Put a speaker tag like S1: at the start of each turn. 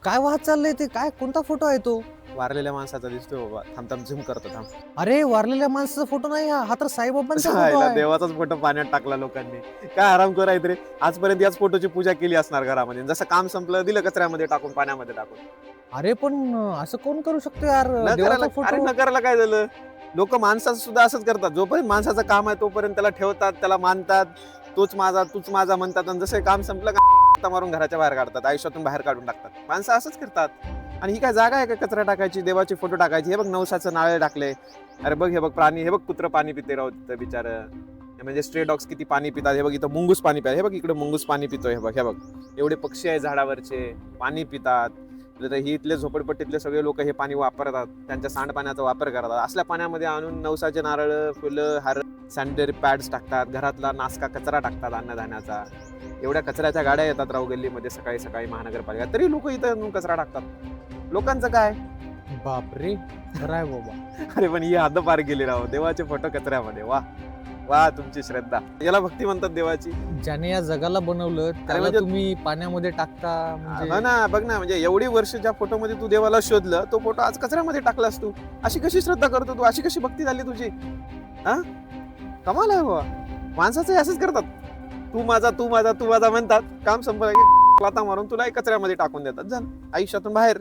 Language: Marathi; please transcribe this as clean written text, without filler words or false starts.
S1: काय वाहत चाललंय ते? काय कोणता फोटो आहे तो?
S2: वारलेल्या माणसाचा दिसतोय बाबा. थांब थांब झूम करतो थांब.
S1: अरे वारलेल्या माणसाचा फोटो नाही हा तर साईबाबांचा फोटो
S2: सायला
S1: आहे.
S2: देवाचाच फोटो पाण्यात टाकला लोकांनी. काय आरामखोर आहेत रे. आजपर्यंत याच फोटोची पूजा केली असणार घरामध्ये. जसं काम संपलं दिलं कचऱ्यामध्ये टाकून, पाण्यामध्ये टाकून.
S1: अरे पण असं कोण करू शकतो यार?
S2: न करायला
S1: देवाचा
S2: अरे
S1: फोटो.
S2: न करायला काय झालं? लोक माणसाचं सुद्धा असंच करतात. जोपर्यंत माणसाचं काम आहे तोपर्यंत त्याला ठेवतात, त्याला मानतात. तोच माझा, तूच माझा म्हणतात आणि जसं काम संपलं का मारून घराच्या बाहेर काढतात, आयुष्यातून बाहेर काढून टाकतात. माणसं असंच करतात. आणि ही काय जागा आहे का कचरा टाकायची, देवाचे फोटो टाकायची? हे बघ नवसाचं नाळे टाकले. अरे बघ हे बघ प्राणी, हे बघ कुत्र पाणी पिते राहू तिथं बिचारं. म्हणजे स्ट्रे डॉग्स किती पाणी पितात. हे बघ इथं मुंगूस पाणी पितात. हे बघ इकडे मुंगूस पाणी पितोय. हे बघ हे बघ एवढे पक्षी आहे झाडावरचे, पाणी पितात. तर ही इथले झोपडपट्टीतले सगळे लोक हे पाणी वापरतात, त्यांच्या सांडपाण्याचा वापर करतात. असल्या पाण्यामध्ये आणून नवसाचे नारळ, फुलं, हार, सॅनिटरी पॅड्स टाकतात, घरातला नासका कचरा टाकतात अन्नधान्याचा. एवढ्या कचऱ्याच्या गाड्या येतात राव गल्लीमध्ये सकाळी सकाळी महानगरपालिका, तरी लोक इथं आणून कचरा टाकतात. लोकांचं काय?
S1: बापरे, खरं आहे बाबा.
S2: अरे पण ही हद्द पार गेली राव. देवाचे फोटो कचऱ्यामध्ये. वा वा तुमची श्रद्धा. याला भक्ती म्हणतात देवाची.
S1: ज्याने या जगाला बनवलं त्याला
S2: म्हणजे-
S1: तुम्ही पाण्यामध्ये टाकता म्हणजे
S2: हा ना, बघ ना, म्हणजे एवढी वर्ष ज्या फोटोमध्ये तू देवाला शोधलं, तो फोटो आज कचऱ्यामध्ये टाकलास तू. अशी कशी श्रद्धा करतो तू? अशी कशी भक्ती झाली तुझी? हा, कमाल आहे बाबा. माणसाचं असंच करतात. तू माझा तू माझा तू माझा म्हणतात, काम संपलं की लाथा मारून तुला कचऱ्यामध्ये टाकून देतात. झालं, आयुष्यातून बाहेर.